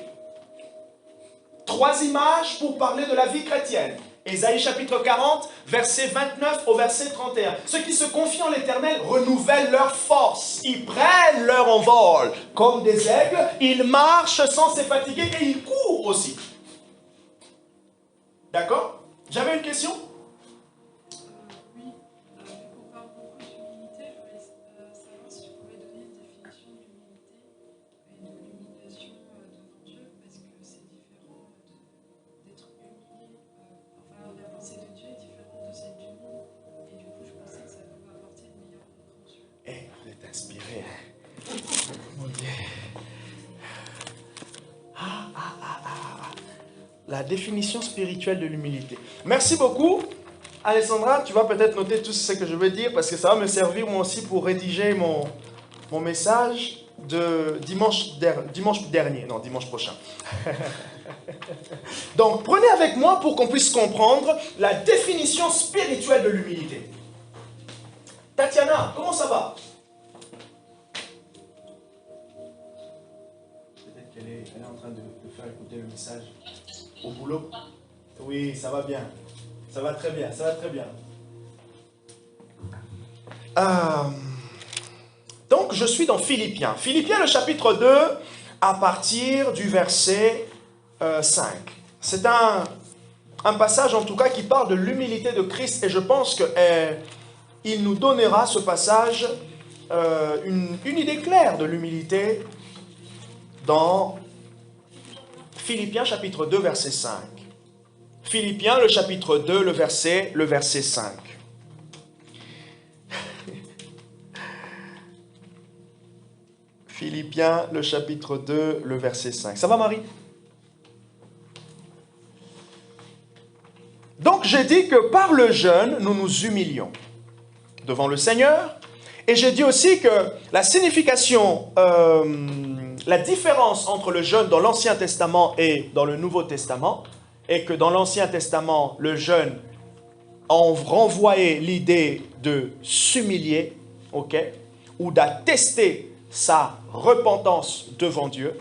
3 images pour parler de la vie chrétienne. Ésaïe chapitre 40, verset 29 au verset 31. Ceux qui se confient en l'Éternel renouvellent leur force. Ils prennent leur envol comme des aigles. Ils marchent sans se fatiguer et ils courent aussi. D'accord? J'avais une question?
Oui, vu qu'on parle beaucoup d'humilité, je voulais savoir si tu pouvais donner une définition d'humilité et de l'humiliation devant Dieu, parce que c'est différent d'être humilié. Enfin, la pensée de Dieu est différente de celle du monde, et du coup, je pensais que ça pouvait apporter une meilleure compréhension.
Eh, vous êtes inspiré. Mon Dieu. La définition spirituelle de l'humilité. Merci beaucoup. Alessandra, tu vas peut-être noter tout ce que je vais dire parce que ça va me servir moi aussi pour rédiger mon message de dimanche prochain. Donc, prenez avec moi pour qu'on puisse comprendre la définition spirituelle de l'humilité. Tatiana, comment ça va? Peut-être qu'elle est en train de faire écouter le message au boulot. Oui, ça va bien. Ça va très bien, ça va très bien. Donc, je suis dans Philippiens. Philippiens, le chapitre 2, à partir du verset 5. C'est un passage, en tout cas, qui parle de l'humilité de Christ. Et je pense qu'il nous donnera, ce passage, une idée claire de l'humilité dans Philippiens, chapitre 2, verset 5. Philippiens, le chapitre 2, le verset 5. Philippiens, le chapitre 2, le verset 5. Ça va, Marie? Donc, j'ai dit que par le jeûne, nous nous humilions devant le Seigneur. Et j'ai dit aussi que la signification, la différence entre le jeûne dans l'Ancien Testament et dans le Nouveau Testament, est que dans l'Ancien Testament, le jeûne renvoyait l'idée de s'humilier, ok, ou d'attester sa repentance devant Dieu.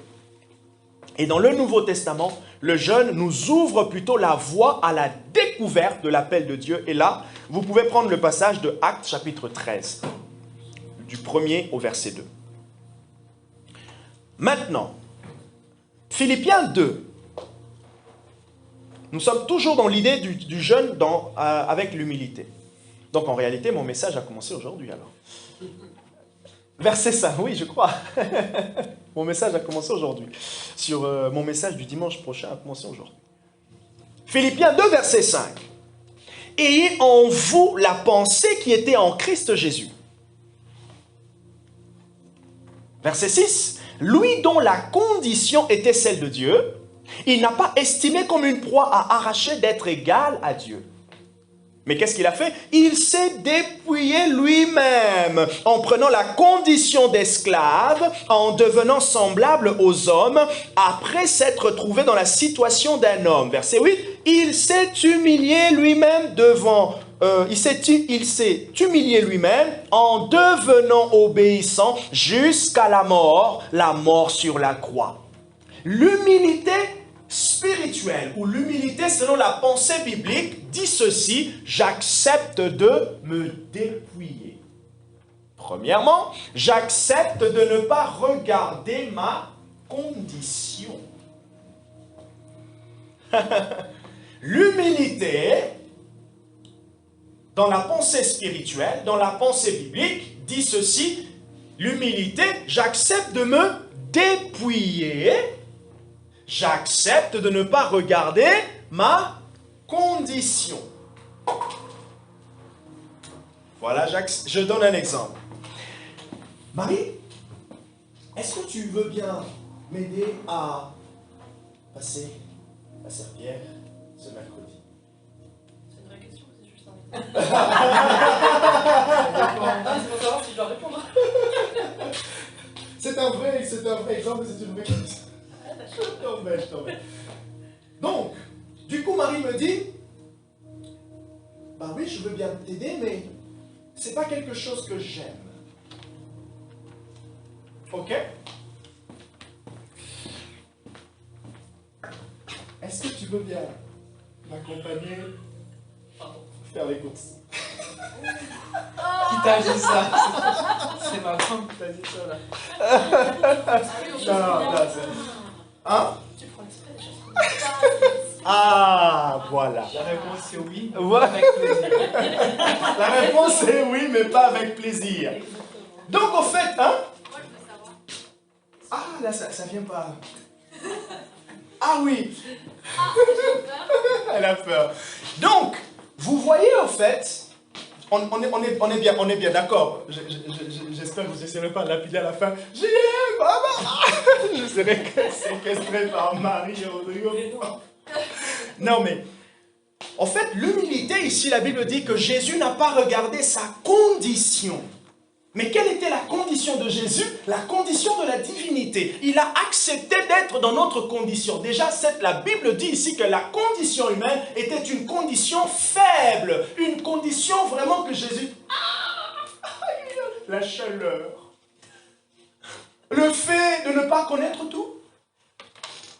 Et dans le Nouveau Testament, le jeûne nous ouvre plutôt la voie à la découverte de l'appel de Dieu. Et là, vous pouvez prendre le passage de Actes chapitre 13, du 1er au verset 2. Maintenant, Philippiens 2. Nous sommes toujours dans l'idée du jeûne avec l'humilité. Donc en réalité, mon message a commencé aujourd'hui alors. Verset 5, oui, je crois. Mon message a commencé aujourd'hui. Mon message du dimanche prochain a commencé aujourd'hui. Philippiens 2, verset 5. Ayez en vous la pensée qui était en Christ Jésus. Verset 6. Lui dont la condition était celle de Dieu, il n'a pas estimé comme une proie à arracher d'être égal à Dieu. Mais qu'est-ce qu'il a fait? Il s'est dépouillé lui-même en prenant la condition d'esclave, en devenant semblable aux hommes, après s'être trouvé dans la situation d'un homme. Verset 8, il s'est humilié lui-même il s'est humilié lui-même en devenant obéissant jusqu'à la mort sur la croix. L'humilité spirituelle ou l'humilité selon la pensée biblique dit ceci: j'accepte de me dépouiller. Premièrement, j'accepte de ne pas regarder ma condition. L'humilité dans la pensée spirituelle, dans la pensée biblique dit ceci: l'humilité, j'accepte de me dépouiller. J'accepte de ne pas regarder ma condition. Voilà, je donne un exemple. Marie, est-ce que tu veux bien m'aider à passer la serpillière ce mercredi?
C'est une vraie question ou c'est juste un c'est pour savoir si je dois répondre.
C'est un vrai exemple, c'est une vraie question. Je t'embête. Donc, du coup, Marie me dit, bah oui, je veux bien t'aider, mais c'est pas quelque chose que j'aime. Ok? Est-ce que tu veux bien m'accompagner faire les courses?
Qui t'a dit ça? C'est ma femme qui t'a dit ça là.
Non, c'est... Hein?
Tu prends l'exprès des choses.
Ah, voilà.
La réponse c'est oui,
Ouais.
avec plaisir.
La réponse est oui, mais pas avec plaisir. Donc, au fait, hein?
Moi, je veux savoir.
Ah, là, ça vient pas. Ah oui,
Ah, j'ai peur.
elle a peur. Donc, vous voyez, en fait, on est bien, d'accord. J'espère que vous n'essaierez pas de l'appeler à la fin. J'y ai, maman. Je serai séquestré par Marie et Rodrigo. Non, mais, en fait, l'humilité, ici, la Bible dit que Jésus n'a pas regardé sa condition. Mais quelle était la condition de Jésus? La condition de la divinité. Il a accepté d'être dans notre condition. Déjà, la Bible dit ici que la condition humaine était une condition faible. Une condition vraiment que Jésus... La chaleur. Le fait de ne pas connaître tout.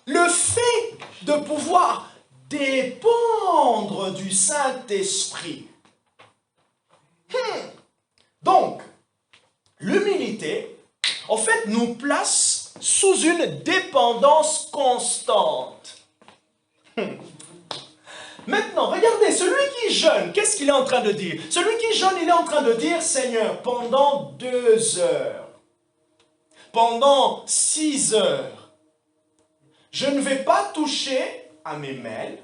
Le fait de pouvoir dépendre du Saint-Esprit. Donc, l'humilité, en fait, nous place sous une dépendance constante. Maintenant, regardez, celui qui jeûne, qu'est-ce qu'il est en train de dire? Celui qui jeûne, il est en train de dire, Seigneur, pendant 2 heures, pendant 6 heures, je ne vais pas toucher à mes mails,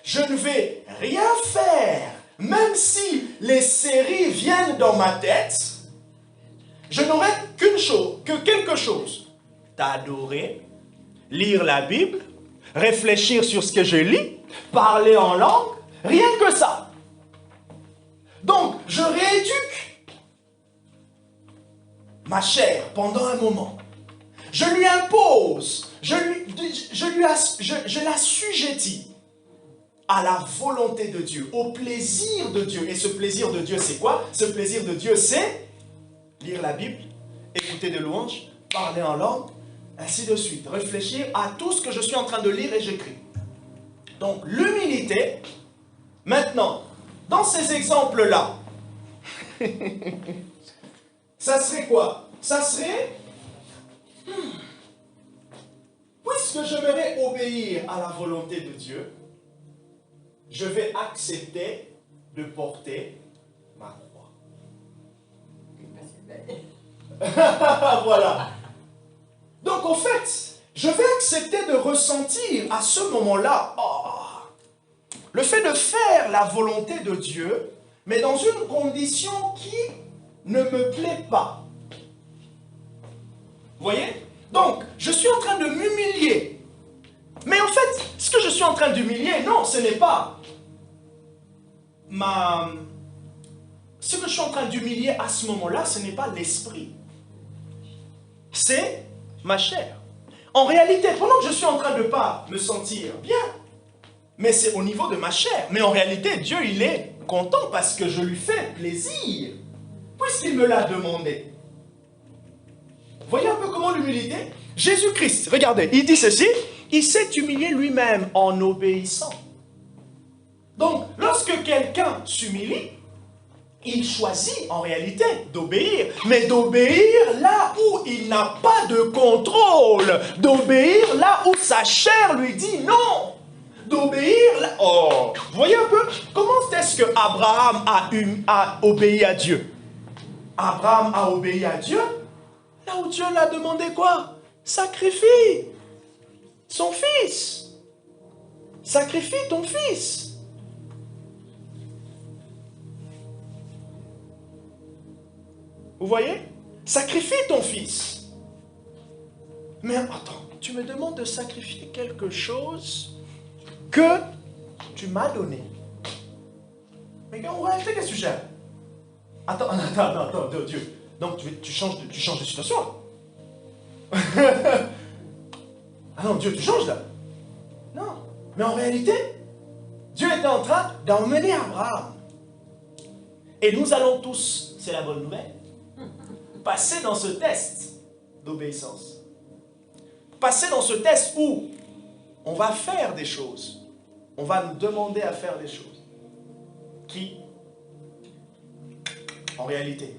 je ne vais rien faire, même si les séries viennent dans ma tête. Je n'aurai que quelque chose. T'adorer, lire la Bible, réfléchir sur ce que je lis, parler en langue, rien que ça. Donc, je rééduque ma chair pendant un moment. Je lui impose, je l'assujettis à la volonté de Dieu, au plaisir de Dieu. Et ce plaisir de Dieu, c'est quoi? Ce plaisir de Dieu, c'est lire la Bible, écouter des louanges, parler en langue, ainsi de suite. Réfléchir à tout ce que je suis en train de lire et j'écris. Donc, l'humilité, maintenant, dans ces exemples-là, ça serait quoi? Ça serait, puisque je vais obéir à la volonté de Dieu, je vais accepter de porter ma croix. Voilà. Donc, en fait, je vais accepter de ressentir à ce moment-là, Le fait de faire la volonté de Dieu, mais dans une condition qui ne me plaît pas. Vous voyez? Donc, je suis en train de m'humilier. Mais en fait, ce que je suis en train d'humilier, non, ce n'est pas ce que je suis en train d'humilier à ce moment-là, ce n'est pas l'esprit. C'est ma chair. En réalité, pendant que je suis en train de ne pas me sentir bien, mais c'est au niveau de ma chair. Mais en réalité, Dieu, il est content parce que je lui fais plaisir, puisqu'il me l'a demandé. Voyez un peu comment l'humilité? Jésus-Christ, regardez, il dit ceci, il s'est humilié lui-même en obéissant. Donc, lorsque quelqu'un s'humilie, il choisit en réalité d'obéir, mais d'obéir là où il n'a pas de contrôle, d'obéir là où sa chair lui dit non, d'obéir là... Oh, voyez un peu, comment est-ce que Abraham a obéi à Dieu? Abraham a obéi à Dieu là où Dieu l'a demandé quoi? Sacrifie son fils. Sacrifie ton fils. Vous voyez? Sacrifie ton fils. Mais attends, tu me demandes de sacrifier quelque chose que tu m'as donné. Mais en réalité, qu'est-ce que tu gères? Attends, Dieu. Donc tu changes de situation. Ah non, Dieu, tu changes là. Non. Mais en réalité, Dieu était en train d'emmener Abraham. Et nous allons tous, c'est la bonne nouvelle, passer dans ce test d'obéissance. Passer dans ce test où on va faire des choses. On va nous demander à faire des choses qui, en réalité,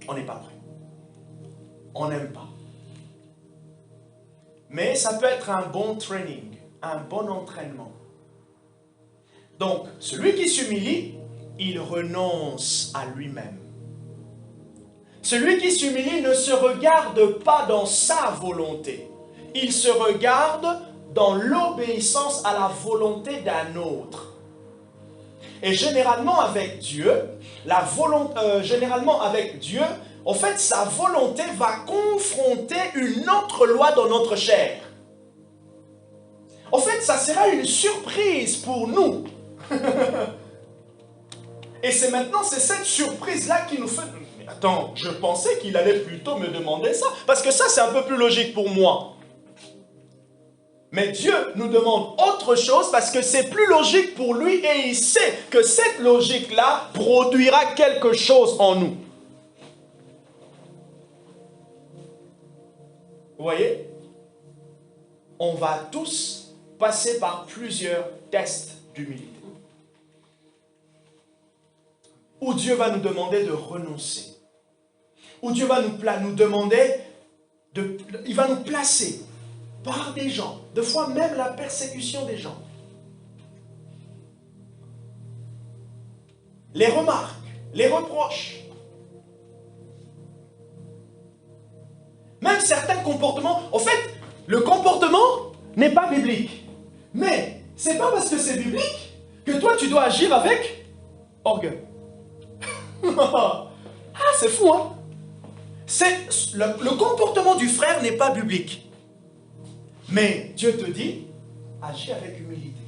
on n'est pas prêt. On n'aime pas. Mais ça peut être un bon training, un bon entraînement. Donc, celui qui s'humilie, il renonce à lui-même. Celui qui s'humilie ne se regarde pas dans sa volonté. Il se regarde dans l'obéissance à la volonté d'un autre. Et généralement avec Dieu, en fait, sa volonté va confronter une autre loi dans notre chair. En fait, ça sera une surprise pour nous. Et c'est cette surprise-là qui nous fait... Mais attends, je pensais qu'il allait plutôt me demander ça. Parce que ça, c'est un peu plus logique pour moi. Mais Dieu nous demande autre chose parce que c'est plus logique pour lui et il sait que cette logique-là produira quelque chose en nous. Vous voyez? On va tous passer par plusieurs tests d'humilité. Où Dieu va nous demander de renoncer. Où Dieu va nous demander il va nous placer par des gens, de fois même la persécution des gens. Les remarques, les reproches. Même certains comportements. En fait, le comportement n'est pas biblique. Mais c'est pas parce que c'est biblique que toi tu dois agir avec orgueil. Ah, c'est fou, hein? Le comportement du frère n'est pas biblique. Mais Dieu te dit, agis avec humilité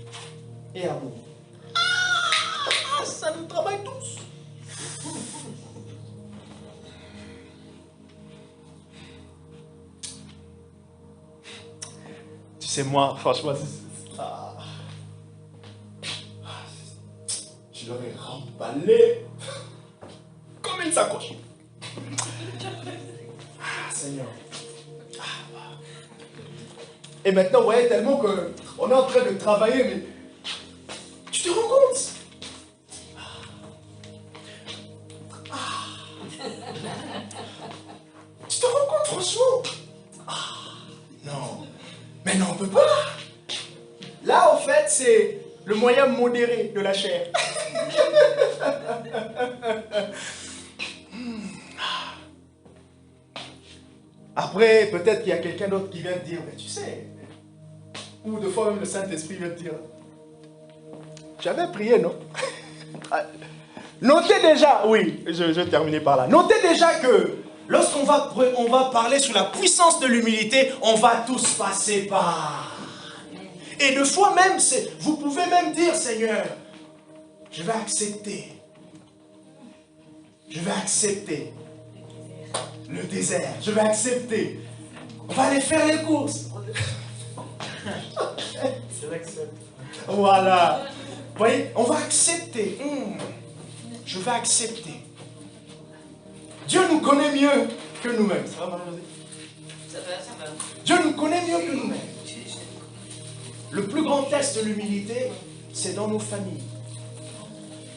et amour. Ah, ça nous travaille tous. Tu sais, moi, franchement, je l'aurais remballé comme une sacoche. Ah, Seigneur. Et maintenant, vous voyez, tellement qu'on est en train de travailler, mais tu te rends compte? Tu te rends compte, franchement? Non. Mais non, on peut pas. Là, en fait, c'est le moyen modéré de la chair. Après, peut-être qu'il y a quelqu'un d'autre qui vient te dire, mais tu sais, ou de fois même le Saint-Esprit vient te dire, J'avais prié, non? Notez déjà, oui, je vais terminer par là. Notez déjà que lorsqu'on va parler sur la puissance de l'humilité, on va tous passer par. Et de fois même, vous pouvez même dire, Seigneur, je vais accepter. Je vais accepter le désert. Je vais accepter. On va aller faire les courses. Voilà. Vous voyez, on va accepter. Je vais accepter. Dieu nous connaît mieux que nous-mêmes. Ça va, Marie-Josée?
Ça va.
Dieu nous connaît mieux que nous-mêmes. Le plus grand test de l'humilité, c'est dans nos familles,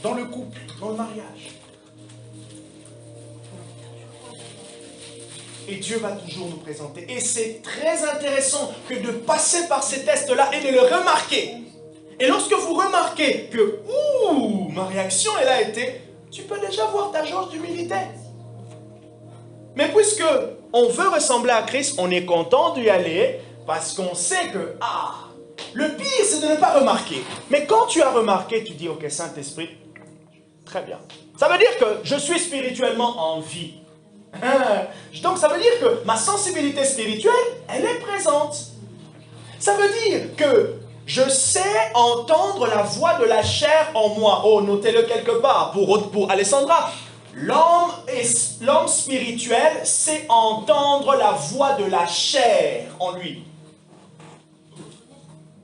dans le couple, dans le mariage. Et Dieu va toujours nous présenter. Et c'est très intéressant que de passer par ces tests-là et de le remarquer. Et lorsque vous remarquez que, ma réaction, elle a été, tu peux déjà voir ta jauge d'humilité. Mais puisque on veut ressembler à Christ, on est content d'y aller parce qu'on sait que, le pire, c'est de ne pas remarquer. Mais quand tu as remarqué, tu dis, ok, Saint-Esprit, très bien. Ça veut dire que je suis spirituellement en vie. Donc ça veut dire que ma sensibilité spirituelle, elle est présente. Ça veut dire que je sais entendre la voix de la chair en moi. Oh, notez-le quelque part pour Alessandra. L'homme spirituel sait entendre la voix de la chair en lui.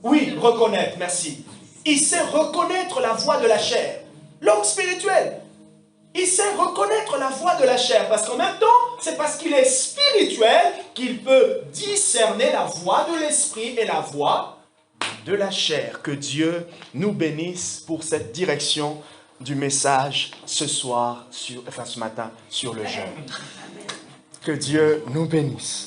Oui, reconnaître, merci. Il sait reconnaître la voix de la chair. L'homme spirituel, il sait reconnaître la voix de la chair. Parce qu'en même temps, c'est parce qu'il est spirituel qu'il peut discerner la voix de l'esprit et la voix de la chair. Que Dieu nous bénisse pour cette direction du message ce matin sur le jeûne. Que Dieu nous bénisse.